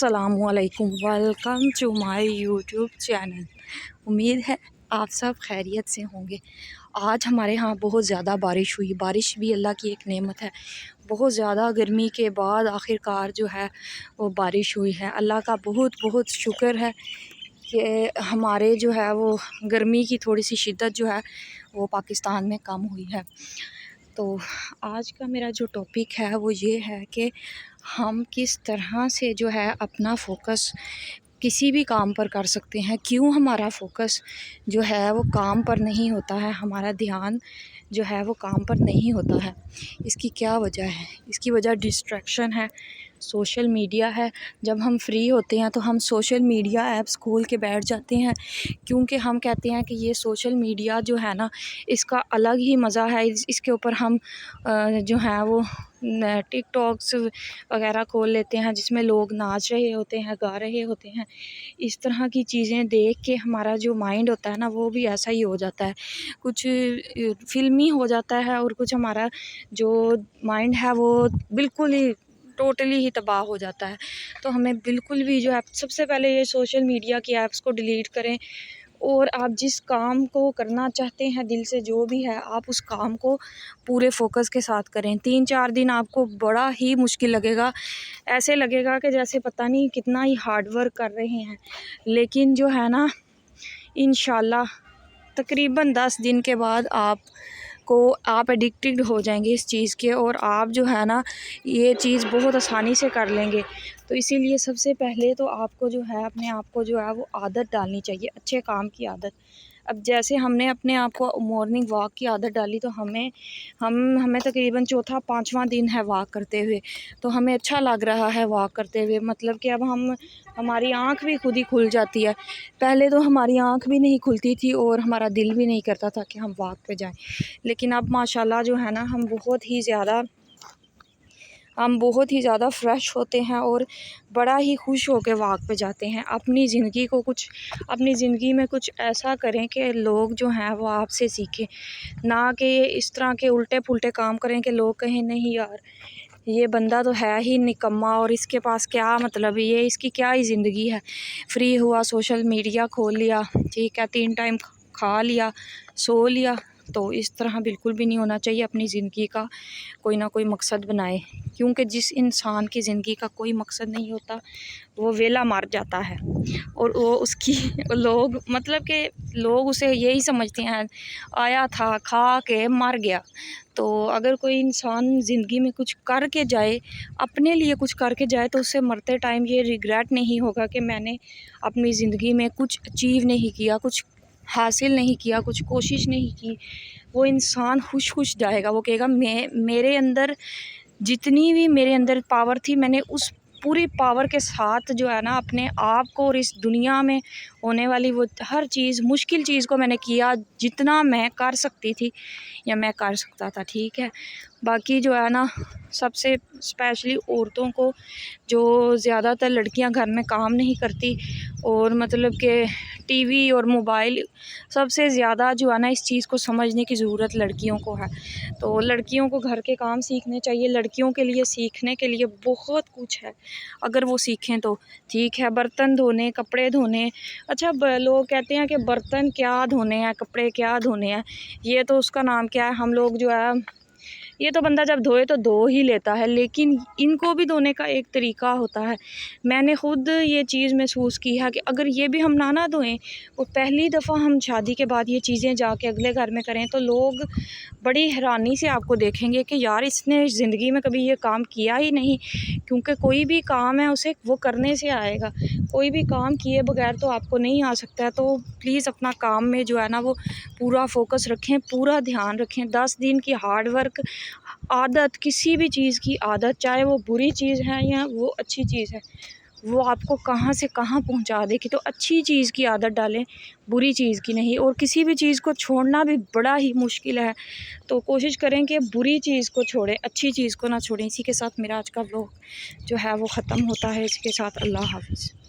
अस्सलामुअलैकुम, welcome to my YouTube channel. उम्मीद है आप सब खैरियत से होंगे। आज हमारे यहाँ बहुत ज़्यादा बारिश हुई। बारिश भी अल्लाह की एक नेमत है। बहुत ज़्यादा गर्मी के बाद आखिरकार जो है वो बारिश हुई है। अल्लाह का बहुत बहुत शुक्र है कि हमारे जो है वो गर्मी की थोड़ी सी शिद्दत जो है वो पाकिस्तान में कम हुई है। तो आज का मेरा जो टॉपिक है वो ये है कि हम किस तरह से जो है अपना फ़ोकस किसी भी काम पर कर सकते हैं। क्यों हमारा फ़ोकस जो है वो काम पर नहीं होता है, हमारा ध्यान जो है वो काम पर नहीं होता है, इसकी क्या वजह है? इसकी वजह डिस्ट्रैक्शन है, सोशल मीडिया है। जब हम फ्री होते हैं तो हम सोशल मीडिया ऐप्स खोल के बैठ जाते हैं, क्योंकि हम कहते हैं कि ये सोशल मीडिया जो है ना, इसका अलग ही मज़ा है। इसके ऊपर हम जो है वो टिकटॉक्स वगैरह खोल लेते हैं जिसमें लोग नाच रहे होते हैं, गा रहे होते हैं। इस तरह की चीज़ें देख के हमारा जो माइंड होता है ना वो भी ऐसा ही हो जाता है, कुछ फिल्मी हो जाता है, और कुछ हमारा जो माइंड है वो बिल्कुल ही टोटली ही तबाह हो जाता है। तो हमें बिल्कुल भी जो है सबसे पहले ये सोशल मीडिया की ऐप्स को डिलीट करें, और आप जिस काम को करना चाहते हैं दिल से, जो भी है, आप उस काम को पूरे फोकस के साथ करें। 3-4 दिन आपको बड़ा ही मुश्किल लगेगा, ऐसे लगेगा कि जैसे पता नहीं कितना ही हार्ड वर्क कर रहे हैं। लेकिन जो है ना, इंशाल्लाह तकरीबन 10 दिन के बाद आप एडिक्टेड हो जाएंगे इस चीज़ के, और आप जो है ना ये चीज़ बहुत आसानी से कर लेंगे। तो इसीलिए सबसे पहले तो आपको जो है अपने आप को जो है वो आदत डालनी चाहिए, अच्छे काम की आदत। अब जैसे हमने अपने आप को मॉर्निंग वॉक की आदत डाली, तो हमें तकरीबन चौथा 5वां दिन है वॉक करते हुए, तो हमें अच्छा लग रहा है वॉक करते हुए। मतलब कि अब हमारी आँख भी खुद ही खुल जाती है। पहले तो हमारी आँख भी नहीं खुलती थी और हमारा दिल भी नहीं करता था कि हम वॉक पे जाएं, लेकिन अब माशाल्लाह जो है ना हम बहुत ही ज़्यादा फ़्रेश होते हैं और बड़ा ही खुश होकर वॉक पे जाते हैं। अपनी ज़िंदगी में कुछ ऐसा करें कि लोग जो हैं वो आपसे सीखें, ना कि इस तरह के उल्टे पुल्टे काम करें कि लोग कहें नहीं यार ये बंदा तो है ही निकम्मा, और इसके पास क्या मतलब है, ये इसकी क्या ही ज़िंदगी है। फ्री हुआ, सोशल मीडिया खोल लिया, ठीक है, 3 टाइम खा लिया, सो लिया। तो इस तरह बिल्कुल भी नहीं होना चाहिए। अपनी ज़िंदगी का कोई ना कोई मकसद बनाए, क्योंकि जिस इंसान की ज़िंदगी का कोई मकसद नहीं होता वो वेला मार जाता है, और वो उसकी लोग उसे यही समझते हैं, आया था खा के मर गया। तो अगर कोई इंसान ज़िंदगी में कुछ करके जाए, अपने लिए कुछ करके जाए, तो उससे मरते टाइम ये रिग्रेट नहीं होगा कि मैंने अपनी ज़िंदगी में कुछ अचीव नहीं किया, कुछ हासिल नहीं किया, कुछ कोशिश नहीं की। वो इंसान खुश जाएगा। वो कहेगा मेरे अंदर जितनी भी मेरे अंदर पावर थी, मैंने उस पूरी पावर के साथ जो है ना अपने आप को और इस दुनिया में होने वाली वो हर चीज़, मुश्किल चीज़ को मैंने किया, जितना मैं कर सकती थी या मैं कर सकता था, ठीक है। बाकी जो है ना, सबसे स्पेशली औरतों को, जो ज़्यादातर लड़कियां घर में काम नहीं करती, और मतलब कि टीवी और मोबाइल, सबसे ज़्यादा जो है ना इस चीज़ को समझने की ज़रूरत लड़कियों को है। तो लड़कियों को घर के काम सीखने चाहिए। लड़कियों के लिए सीखने के लिए बहुत कुछ है, अगर वो सीखें तो ठीक है। बर्तन धोने, कपड़े धोने, अच्छा लोग कहते हैं कि बर्तन क्या धोने हैं, कपड़े क्या धोने हैं, ये तो उसका नाम क्या है, हम लोग जो है ये तो बंदा जब धोए तो धो ही लेता है, लेकिन इनको भी धोने का एक तरीका होता है। मैंने खुद ये चीज़ महसूस की है कि अगर ये भी हम ना धोएं, और पहली दफ़ा हम शादी के बाद ये चीज़ें जाके अगले घर में करें, तो लोग बड़ी हैरानी से आपको देखेंगे कि यार इसने ज़िंदगी में कभी ये काम किया ही नहीं। क्योंकि कोई भी काम है उसे वो करने से आएगा, कोई भी काम किए बगैर तो आपको नहीं आ सकता है। तो प्लीज़ अपना काम में जो है ना वो पूरा फोकस रखें, पूरा ध्यान रखें। 10 दिन की हार्ड वर्क आदत, किसी भी चीज़ की आदत, चाहे वो बुरी चीज़ है या वो अच्छी चीज़ है, वो आपको कहाँ से कहाँ पहुँचा देगी। तो अच्छी चीज़ की आदत डालें, बुरी चीज़ की नहीं। और किसी भी चीज़ को छोड़ना भी बड़ा ही मुश्किल है, तो कोशिश करें कि बुरी चीज़ को छोड़ें, अच्छी चीज़ को ना छोड़ें। इसी के साथ मेरा आज का व्लॉग जो है वो ख़त्म होता है। इसके साथ अल्लाह हाफ़िज़।